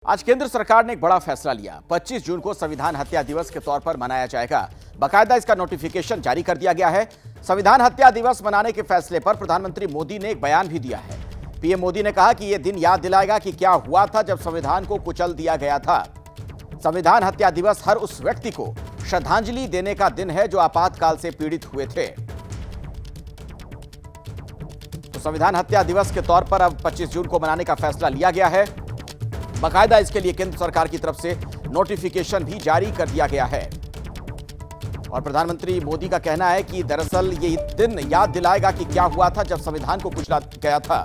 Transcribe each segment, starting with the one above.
आज केंद्र सरकार ने एक बड़ा फैसला लिया। 25 जून को संविधान हत्या दिवस के तौर पर मनाया जाएगा। बाकायदा इसका नोटिफिकेशन जारी कर दिया गया है। संविधान हत्या दिवस मनाने के फैसले पर प्रधानमंत्री मोदी ने एक बयान भी दिया है। पीएम मोदी ने कहा कि यह दिन याद दिलाएगा कि क्या हुआ था जब संविधान को कुचल दिया गया था। संविधान हत्या दिवस हर उस व्यक्ति को श्रद्धांजलि देने का दिन है जो आपातकाल से पीड़ित हुए थे। तो संविधान हत्या दिवस के तौर पर अब 25 जून को मनाने का फैसला लिया गया है। बाकायदा इसके लिए केंद्र सरकार की तरफ से नोटिफिकेशन भी जारी कर दिया गया है। और प्रधानमंत्री मोदी का कहना है कि दरअसल ये दिन याद दिलाएगा कि क्या हुआ था जब संविधान को कुचला गया था।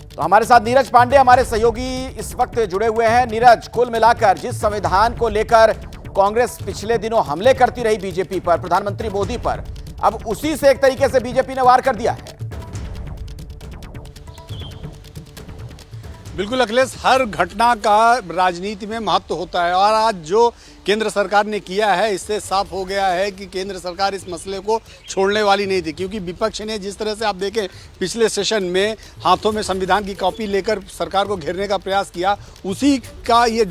तो हमारे साथ नीरज पांडे हमारे सहयोगी इस वक्त जुड़े हुए हैं। नीरज, कुल मिलाकर जिस संविधान को लेकर कांग्रेस पिछले दिनों हमले करती रही बीजेपी पर, प्रधानमंत्री मोदी पर, अब उसी से एक तरीके से बीजेपी ने वार कर दिया है। बिल्कुल अखिलेश, हर घटना का राजनीति में महत्व होता है और आज जो केंद्र सरकार ने किया है इससे साफ हो गया है कि केंद्र सरकार इस मसले को छोड़ने वाली नहीं थी। क्योंकि विपक्ष ने जिस तरह से आप देखें पिछले सेशन में हाथों में संविधान की कॉपी लेकर सरकार को घेरने का प्रयास किया, उसी के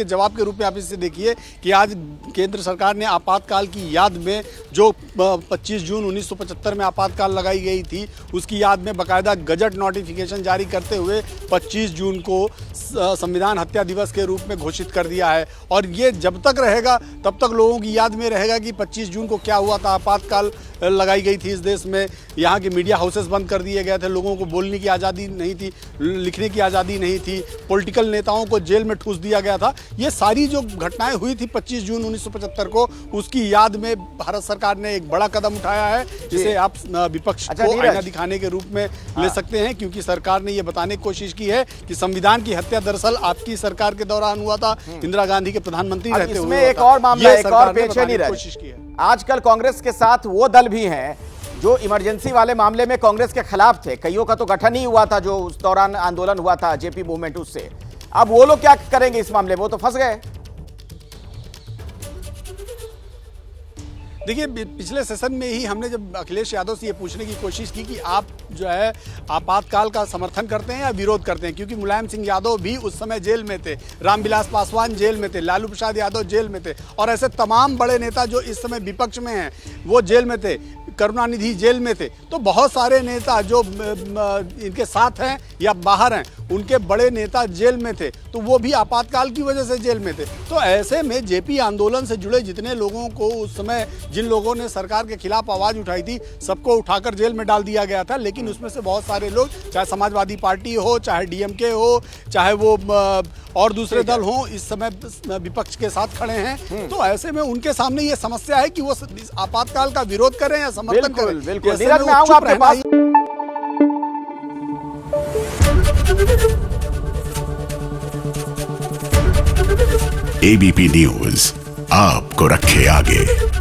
जवाब के रूप में आप इसे देखिए कि आज केंद्र सरकार ने आपातकाल की याद में जो 25 जून 1975 में आपातकाल लगाई गई थी उसकी याद में बाकायदा गजट नोटिफिकेशन जारी करते हुए 25 जून को संविधान हत्या दिवस के रूप में घोषित कर दिया है। और ये जब तक रहेगा तब तक लोगों की याद में रहेगा कि 25 जून को क्या हुआ था। आपातकाल लगाई गई थी इस देश में, यहाँ के मीडिया हाउसेस बंद कर दिए गए थे, लोगों को बोलने की आज़ादी नहीं थी, लिखने की आज़ादी नहीं थी, पॉलिटिकल नेताओं को जेल में ठूस दिया गया था। ये सारी जो घटनाएं हुई थी 25 जून 1975 को, उसकी याद में भारत सरकार ने एक बड़ा कदम उठाया है जिसे आप विपक्ष को आईना दिखाने के रूप में ले सकते हैं। क्योंकि सरकार ने ये बताने की कोशिश की है कि संविधान की हत्या दरअसल आपकी सरकार के दौरान हुआ था, इंदिरा गांधी के प्रधानमंत्री रहते हुए। एक और मामला, एक और पेश है नीरज। आजकल कांग्रेस के साथ वो दल भी हैं जो इमरजेंसी वाले मामले में कांग्रेस के खिलाफ थे। कईयों का तो गठन ही हुआ था जो उस दौरान आंदोलन हुआ था जेपी मूवमेंट, उससे अब वो लोग क्या करेंगे इस मामले में? वो तो फंस गए। देखिए, पिछले सेशन में ही हमने जब अखिलेश यादव से ये पूछने की कोशिश की कि आप जो है आपातकाल का समर्थन करते हैं या विरोध करते हैं, क्योंकि मुलायम सिंह यादव भी उस समय जेल में थे, रामविलास पासवान जेल में थे, लालू प्रसाद यादव जेल में थे और ऐसे तमाम बड़े नेता जो इस समय विपक्ष में हैं वो जेल में थे, करुणानिधि जेल में थे। तो बहुत सारे नेता जो इनके साथ हैं या बाहर हैं, उनके बड़े नेता जेल में थे, तो वो भी आपातकाल की वजह से जेल में थे। तो ऐसे में जेपी आंदोलन से जुड़े जितने लोगों को उस समय जिन लोगों ने सरकार के खिलाफ आवाज उठाई थी, सबको उठाकर जेल में डाल दिया गया था। लेकिन उसमें से बहुत सारे लोग, चाहे समाजवादी पार्टी हो, चाहे डीएमके हो, चाहे वो और दूसरे दल हो, इस समय विपक्ष के साथ खड़े हैं। तो ऐसे में उनके सामने ये समस्या है कि वो आपातकाल का विरोध करें या समर्थन करें। बिल्कुल, नीरज मैं आऊंगा आपके पास। एबीपी न्यूज आपको रखे आगे।